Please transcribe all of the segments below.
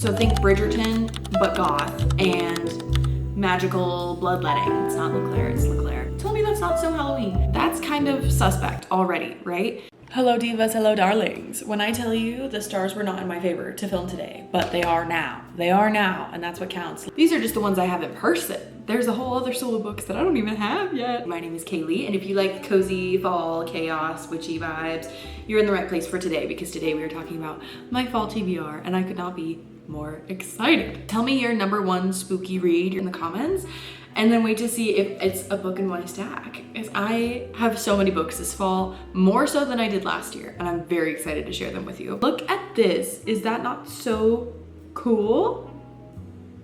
So think Bridgerton, but goth, and magical bloodletting. It's not Leclerc, it's Leclerc. Tell me that's not so Halloween. That's kind of suspect already, right? Hello divas, hello darlings. When I tell you the stars were not in my favor to film today, but they are now. They are now, and that's what counts. These are just the ones I have in person. There's a whole other solo books that I don't even have yet. My name is Caileigh, and if you like cozy, fall, chaos, witchy vibes, you're in the right place for today, because today we are talking about my fall TBR, and I could not be more excited. Tell me your number one spooky read in the comments, and then wait to see if it's a book in my stack. Because I have so many books this fall, more so than I did last year, and I'm very excited to share them with you. Look at this. Is that not so cool?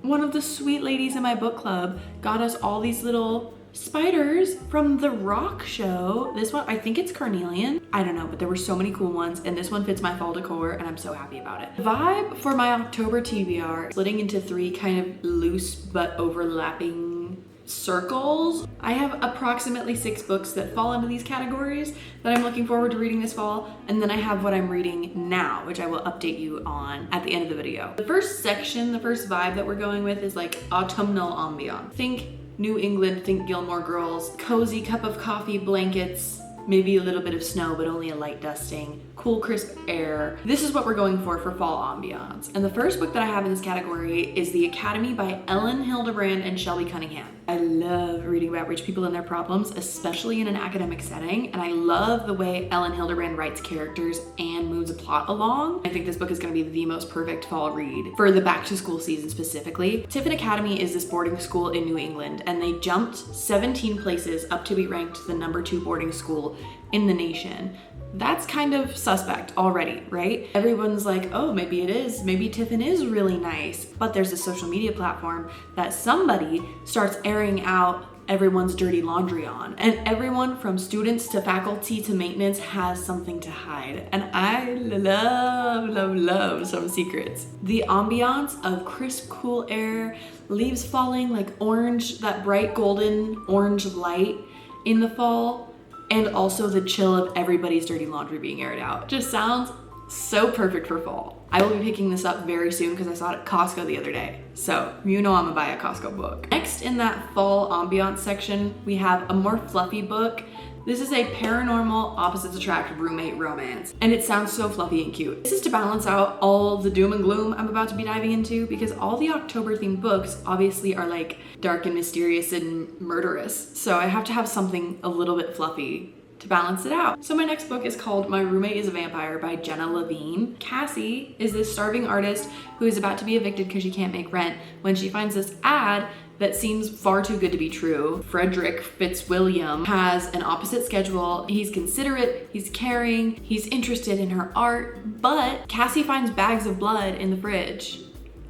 One of the sweet ladies in my book club got us all these little spiders from the Rock show. This one, I think it's carnelian. I don't know, but there were so many cool ones, and this one fits my fall decor, and I'm so happy about it. The vibe for my October TBR, splitting into three kind of loose but overlapping circles. I have approximately 6 books that fall into these categories that I'm looking forward to reading this fall, and then I have what I'm reading now, which I will update you on at the end of the video. The first section, the first vibe that we're going with is like autumnal ambiance. Think New England, think Gilmore Girls, cozy cup of coffee, blankets, maybe a little bit of snow, but only a light dusting, cool crisp air. This is what we're going for fall ambiance. And the first book that I have in this category is The Academy by Ellen Hildebrand and Shelby Cunningham. I love reading about rich people and their problems, especially in an academic setting, and I love the way Ellen Hildebrand writes characters and moves a plot along. I think this book is going to be the most perfect fall read for the back to school season specifically. Tiffin Academy is this boarding school in New England, and they jumped 17 places up to be ranked the number 2 boarding school in the nation. That's kind of suspect already, right? Everyone's like, oh, maybe it is. Maybe Tiffin is really nice. But there's a social media platform that somebody starts airing out everyone's dirty laundry on. And everyone from students to faculty to maintenance has something to hide. And I love some secrets. The ambiance of crisp, cool air, leaves falling like orange, that bright golden orange light in the fall, and also the chill of everybody's dirty laundry being aired out. Just sounds so perfect for fall. I will be picking this up very soon because I saw it at Costco the other day. So you know I'm gonna buy a Costco book. Next in that fall ambiance section, we have a more fluffy book. This is a paranormal opposites attract roommate romance, and it sounds so fluffy and cute. This is to balance out all the doom and gloom I'm about to be diving into, because all the October themed books obviously are like dark and mysterious and murderous. So I have to have something a little bit fluffy to balance it out. So my next book is called My Roommate is a Vampire by Jenna Levine. Cassie is this starving artist who is about to be evicted because she can't make rent when she finds this ad that seems far too good to be true. Frederick Fitzwilliam has an opposite schedule. He's considerate, he's caring, he's interested in her art, but Cassie finds bags of blood in the fridge.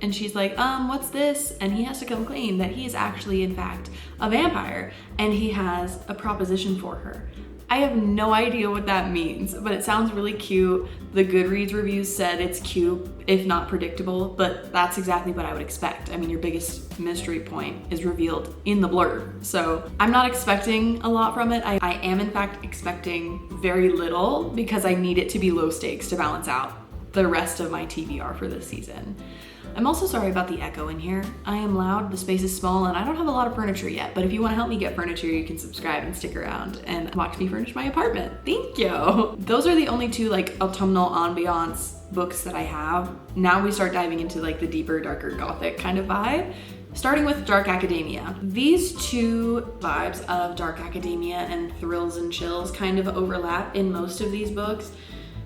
And she's like, what's this? And he has to come clean that he is actually, in fact, a vampire, and he has a proposition for her. I have no idea what that means, but it sounds really cute. The Goodreads reviews said it's cute, if not predictable, but that's exactly what I would expect. I mean, your biggest mystery point is revealed in the blurb. So I'm not expecting a lot from it. I am in fact expecting very little because I need it to be low stakes to balance out the rest of my TBR for this season. I'm also sorry about the echo in here. I am loud, the space is small, and I don't have a lot of furniture yet, but if you want to help me get furniture, you can subscribe and stick around and watch me furnish my apartment. Thank you. Those are the only 2 like autumnal ambiance books that I have. Now we start diving into like the deeper, darker gothic kind of vibe, starting with dark academia. These 2 vibes of dark academia and thrills and chills kind of overlap in most of these books,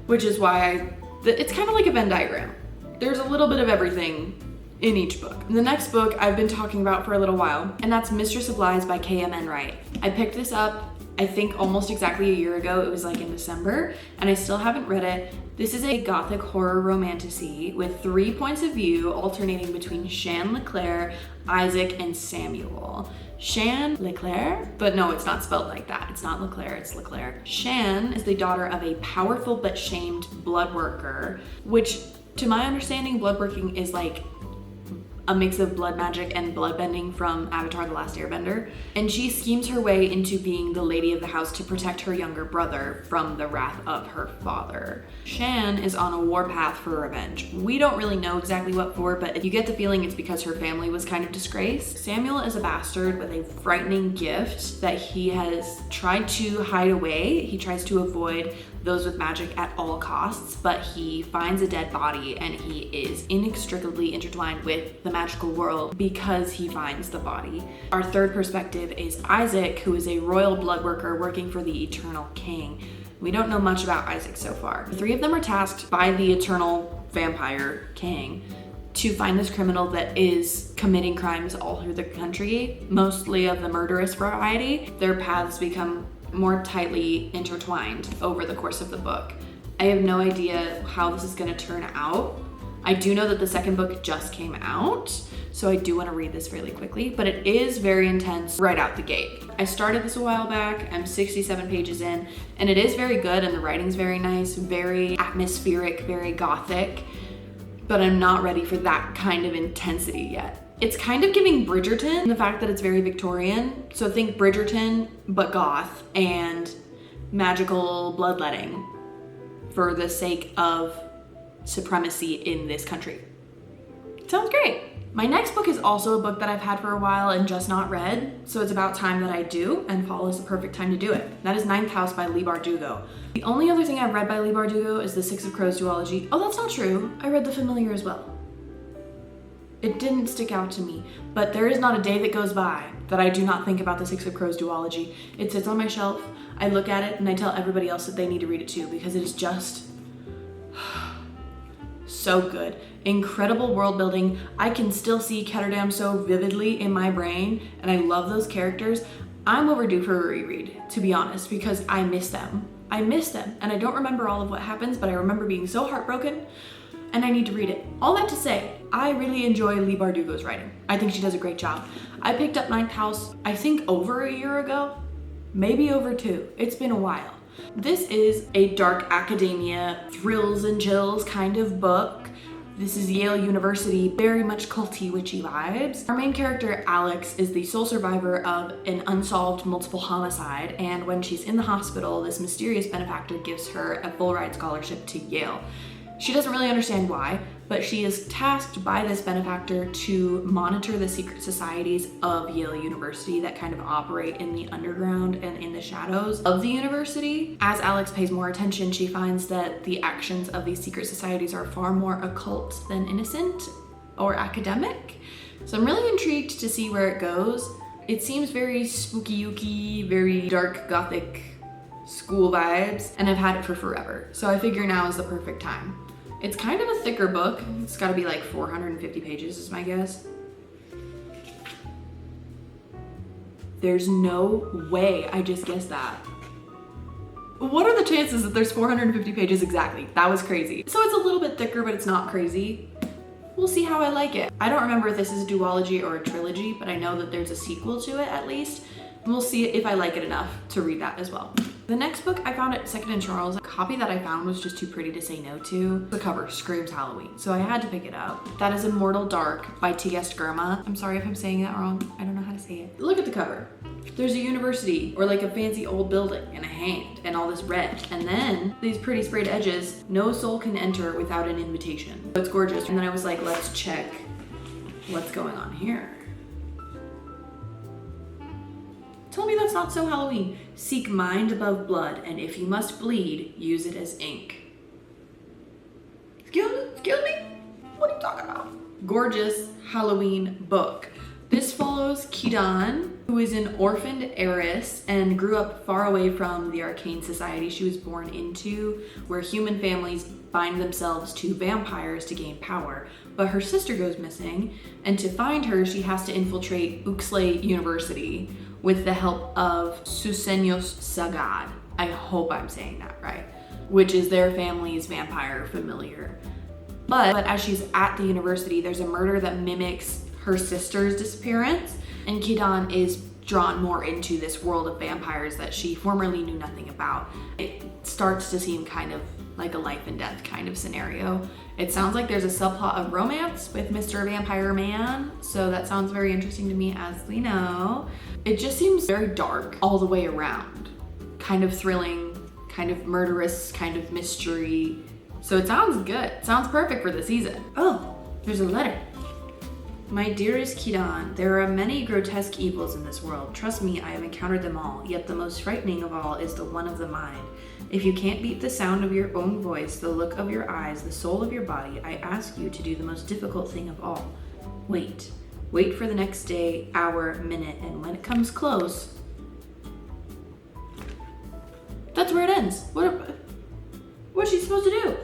which is why it's kind of like a Venn diagram. There's a little bit of everything in each book. The next book I've been talking about for a little while, and that's Mistress of Lies by K.M. Enright. I picked this up, I think almost exactly a year ago. It was like in December, and I still haven't read it. This is a gothic horror romantasy with 3 points of view alternating between Shan Leclerc, Isaac, and Samuel. Shan Leclerc, but no, it's not spelled like that. It's not Leclerc, it's Leclerc. Shan is the daughter of a powerful but shamed blood worker, which to my understanding, blood working is like a mix of blood magic and bloodbending from Avatar: The Last Airbender. And she schemes her way into being the lady of the house to protect her younger brother from the wrath of her father. Shan is on a warpath for revenge. We don't really know exactly what for, but you get the feeling it's because her family was kind of disgraced. Samuel is a bastard with a frightening gift that he has tried to hide away. He tries to avoid those with magic at all costs, but he finds a dead body and he is inextricably intertwined with the magical world because he finds the body. Our third perspective is Isaac, who is a royal blood worker working for the Eternal King. We don't know much about Isaac so far. The three of them are tasked by the Eternal Vampire King to find this criminal that is committing crimes all through the country, mostly of the murderous variety. Their paths become more tightly intertwined over the course of the book. I have no idea how this is going to turn out. I do know that the second book just came out, so I do want to read this really quickly, but it is very intense right out the gate. I started this a while back, I'm 67 pages in, and it is very good and the writing's very nice, very atmospheric, very gothic, but I'm not ready for that kind of intensity yet. It's kind of giving Bridgerton, the fact that it's very Victorian. So think Bridgerton, but goth and magical bloodletting for the sake of supremacy in this country. Sounds great. My next book is also a book that I've had for a while and just not read, so it's about time that I do, and fall is the perfect time to do it. That is Ninth House by Leigh Bardugo. The only other thing I've read by Leigh Bardugo is the Six of Crows duology. Oh, that's not true. I read The Familiar as well. It didn't stick out to me, but there is not a day that goes by that I do not think about the Six of Crows duology. It sits on my shelf, I look at it, and I tell everybody else that they need to read it too, because it is just so good. Incredible world building. I can still see Ketterdam so vividly in my brain, and I love those characters. I'm overdue for a reread, to be honest, because I miss them. I miss them, and I don't remember all of what happens, but I remember being so heartbroken, and I need to read it. All that to say, I really enjoy Leigh Bardugo's writing. I think she does a great job. I picked up Ninth House, I think over a year ago, maybe over 2. It's been a while. This is a dark academia, thrills and chills kind of book. This is Yale University, very much culty witchy vibes. Our main character, Alex, is the sole survivor of an unsolved multiple homicide, and when she's in the hospital, this mysterious benefactor gives her a full ride scholarship to Yale. She doesn't really understand why, but she is tasked by this benefactor to monitor the secret societies of Yale University that kind of operate in the underground and in the shadows of the university. As Alex pays more attention, she finds that the actions of these secret societies are far more occult than innocent or academic. So I'm really intrigued to see where it goes. It seems very spooky-ooky, very dark gothic school vibes, and I've had it for forever. So I figure now is the perfect time. It's kind of a thicker book. It's gotta be like 450 pages is my guess. There's no way I just guessed that. What are the chances that there's 450 pages exactly? That was crazy. So it's a little bit thicker, but it's not crazy. We'll see how I like it. I don't remember if this is a duology or a trilogy, but I know that there's a sequel to it at least. And we'll see if I like it enough to read that as well. The next book I found at Second & Charles. A copy that I found was just too pretty to say no to. The cover screams Halloween, so I had to pick it up. That is Immortal Dark by T.S. Germa. I'm sorry if I'm saying that wrong. I don't know how to say it. Look at the cover. There's a university or like a fancy old building and a hand and all this red. And then these pretty sprayed edges. No soul can enter without an invitation. It's gorgeous. And then I was like, let's check what's going on here. Tell me that's not so Halloween. Seek mind above blood, and if you must bleed, use it as ink. Excuse me? What are you talking about? Gorgeous Halloween book. This follows Kidan, who is an orphaned heiress and grew up far away from the arcane society she was born into, where human families bind themselves to vampires to gain power. But her sister goes missing, and to find her, she has to infiltrate Uxley University with the help of Susenyos Sagad. I hope I'm saying that right, which is their family's vampire familiar. But as she's at the university, there's a murder that mimics her sister's disappearance, and Kidan is drawn more into this world of vampires that she formerly knew nothing about. It starts to seem kind of like a life and death kind of scenario. It sounds like there's a subplot of romance with Mr. Vampire Man, so that sounds very interesting to me, as we know. It just seems very dark all the way around. Kind of thrilling, kind of murderous, kind of mystery. So it sounds good. It sounds perfect for the season. Oh, there's a letter. My dearest Kidan, there are many grotesque evils in this world. Trust me, I have encountered them all, yet the most frightening of all is the one of the mind. If you can't beat the sound of your own voice, the look of your eyes, the soul of your body, I ask you to do the most difficult thing of all. Wait. Wait for the next day, hour, minute, and when it comes close... That's where it ends. What's she supposed to do?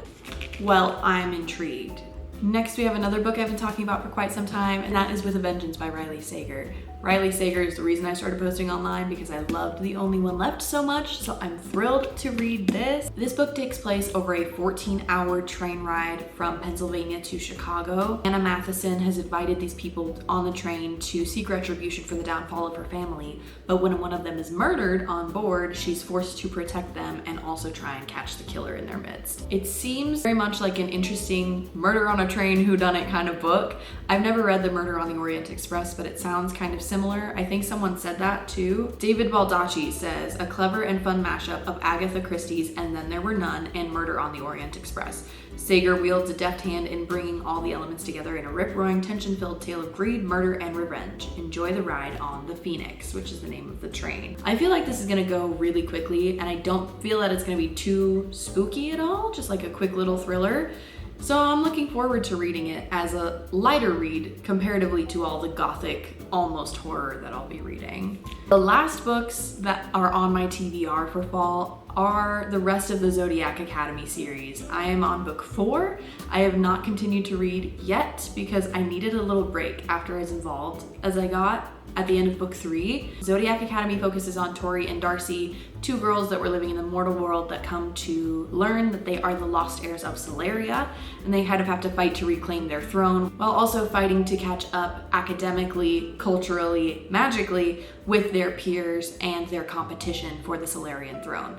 Well, I'm intrigued. Next, we have another book I've been talking about for quite some time, and that is With a Vengeance by Riley Sager. Riley Sager is the reason I started posting online, because I loved The Only One Left so much, so I'm thrilled to read this. This book takes place over a 14-hour train ride from Pennsylvania to Chicago. Anna Matheson has invited these people on the train to seek retribution for the downfall of her family, but when one of them is murdered on board, she's forced to protect them and also try and catch the killer in their midst. It seems very much like an interesting murder on a train whodunit kind of book. I've never read The Murder on the Orient Express, but it sounds kind of similar. I think someone said that too. David Baldacci says, a clever and fun mashup of Agatha Christie's And Then There Were None and Murder on the Orient Express. Sager wields a deft hand in bringing all the elements together in a rip-roaring, tension-filled tale of greed, murder, and revenge. Enjoy the ride on the Phoenix, which is the name of the train. I feel like this is gonna go really quickly, and I don't feel that it's gonna be too spooky at all, just like a quick little thriller. So I'm looking forward to reading it as a lighter read comparatively to all the gothic, almost horror that I'll be reading. The last books that are on my TBR for fall are the rest of the Zodiac Academy series. I am on book 4. I have not continued to read yet because I needed a little break after as involved as I got at the end of book 3. Zodiac Academy focuses on Tori and Darcy, two girls that were living in the mortal world that come to learn that they are the lost heirs of Celeria, and they kind of have to fight to reclaim their throne while also fighting to catch up academically, culturally, magically with their peers and their competition for the Celerian throne.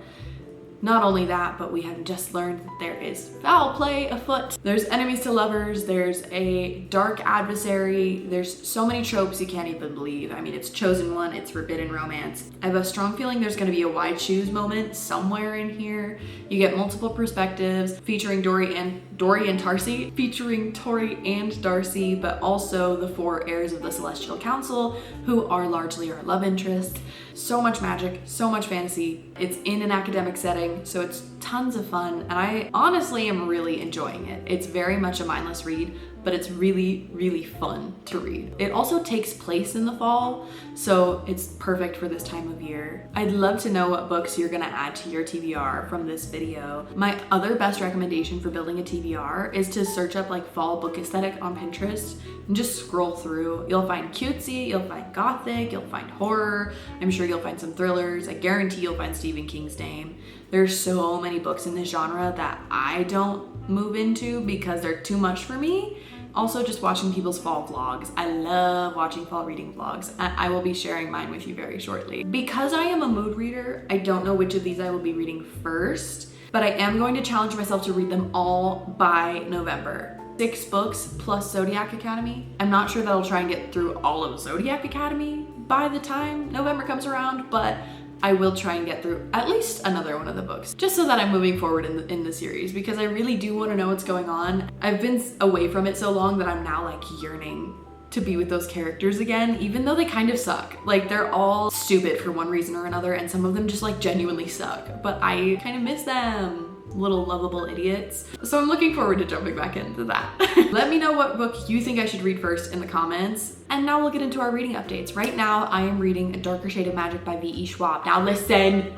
Not only that, but we have just learned that there is foul play afoot. There's enemies to lovers, there's a dark adversary, there's so many tropes you can't even believe. I mean, it's chosen one, it's forbidden romance. I have a strong feeling there's gonna be a wide shoes moment somewhere in here. You get multiple perspectives featuring Tori and Darcy, featuring Tori and Darcy, but also the 4 heirs of the Celestial Council, who are largely our love interests. So much magic, so much fantasy. It's in an academic setting, so it's tons of fun, and I honestly am really enjoying it. It's very much a mindless read, but it's really, really fun to read. It also takes place in the fall, so it's perfect for this time of year. I'd love to know what books you're gonna add to your TBR from this video. My other best recommendation for building a TBR is to search up like fall book aesthetic on Pinterest and just scroll through. You'll find cutesy, you'll find gothic, you'll find horror. I'm sure you'll find some thrillers. I guarantee you'll find Stephen King's name. There's so many books in this genre that I don't move into because they're too much for me. Also, just watching people's fall vlogs. I love watching fall reading vlogs. I will be sharing mine with you very shortly. Because I am a mood reader, I don't know which of these I will be reading first, but I am going to challenge myself to read them all by November. 6 books plus Zodiac Academy. I'm not sure that I'll try and get through all of Zodiac Academy by the time November comes around, but I will try and get through at least another one of the books, just so that I'm moving forward in the series, because I really do want to know what's going on. I've been away from it so long that I'm now like yearning to be with those characters again, even though they kind of suck. Like, they're all stupid for one reason or another, and some of them just like genuinely suck, but I kind of miss them. Little lovable idiots. So I'm looking forward to jumping back into that. Let me know what book you think I should read first in the comments. And now we'll get into our reading updates. Right now, I am reading A Darker Shade of Magic by V.E. Schwab. Now listen,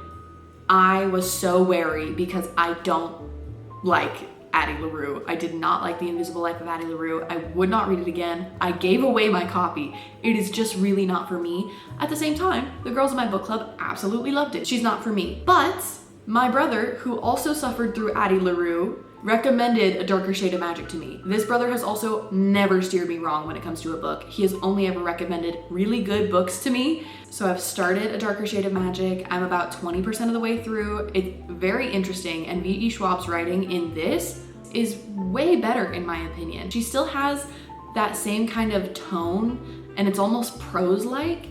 I was so wary because I don't like Addie LaRue. I did not like The Invisible Life of Addie LaRue. I would not read it again. I gave away my copy. It is just really not for me. At the same time, the girls in my book club absolutely loved it. She's not for me. But my brother, who also suffered through Addie LaRue, recommended A Darker Shade of Magic to me. This brother has also never steered me wrong when it comes to a book. He has only ever recommended really good books to me. So I've started A Darker Shade of Magic. I'm about 20% of the way through. It's very interesting, and V.E. Schwab's writing in this is way better in my opinion. She still has that same kind of tone, and it's almost prose-like,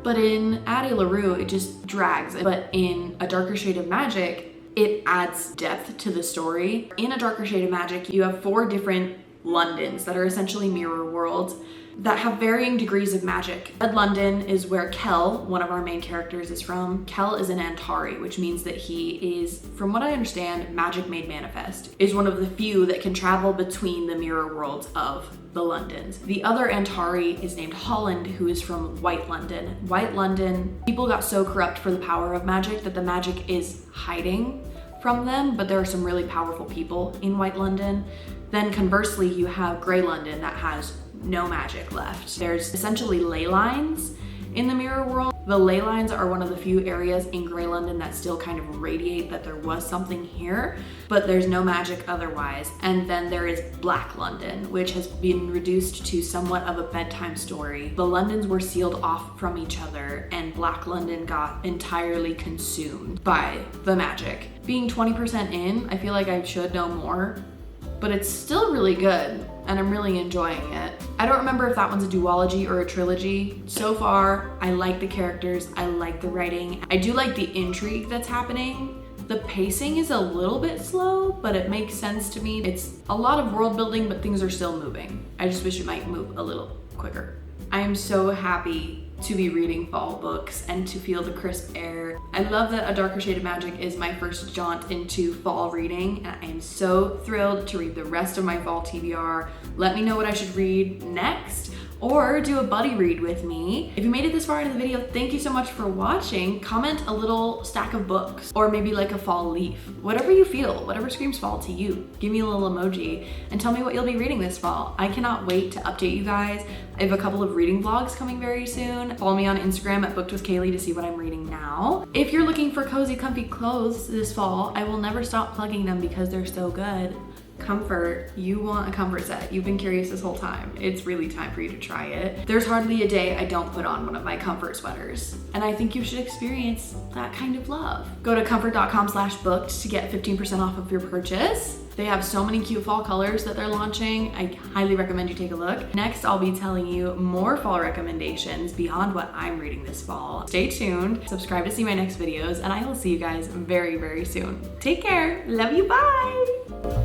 but in Addie LaRue, it just drags. But in A Darker Shade of Magic, it adds depth to the story. In A Darker Shade of Magic, you have 4 different Londons that are essentially mirror worlds that have varying degrees of magic. Red London is where Kel, one of our main characters, is from. Kel is an Antari, which means that he is, from what I understand, magic made manifest, is one of the few that can travel between the mirror worlds of the Londons. The other Antari is named Holland, who is from White London. White London, people got so corrupt for the power of magic that the magic is hiding from them, but there are some really powerful people in White London. Then conversely, you have Grey London that has no magic left. There's essentially ley lines in the mirror world. The ley lines are one of the few areas in Grey London that still kind of radiate that there was something here, but there's no magic otherwise. And then there is Black London, which has been reduced to somewhat of a bedtime story. The Londons were sealed off from each other, and Black London got entirely consumed by the magic. Being 20% in, I feel like I should know more, but it's still really good, and I'm really enjoying it. I don't remember if that one's a duology or a trilogy. So far, I like the characters, I like the writing. I do like the intrigue that's happening. The pacing is a little bit slow, but it makes sense to me. It's a lot of world building, but things are still moving. I just wish it might move a little quicker. I am so happy to be reading fall books and to feel the crisp air. I love that A Darker Shade of Magic is my first jaunt into fall reading, and I am so thrilled to read the rest of my fall TBR. Let me know what I should read next, or do a buddy read with me. If you made it this far into the video, thank you so much for watching. Comment a little stack of books, or maybe like a fall leaf. Whatever you feel, whatever screams fall to you. Give me a little emoji and tell me what you'll be reading this fall. I cannot wait to update you guys. I have a couple of reading vlogs coming very soon. Follow me on Instagram at bookedwithcaileigh to see what I'm reading now. If you're looking for cozy, comfy clothes this fall, I will never stop plugging them because they're so good. Comfort, you want a comfort set. You've been curious this whole time. It's really time for you to try it. There's hardly a day I don't put on one of my comfort sweaters, and I think you should experience that kind of love. Go to comfort.com/booked to get 15% off of your purchase. They have so many cute fall colors that they're launching. I highly recommend you take a look. Next, I'll be telling you more fall recommendations beyond what I'm reading this fall. Stay tuned, subscribe to see my next videos, and I will see you guys very, very soon. Take care, love you, bye!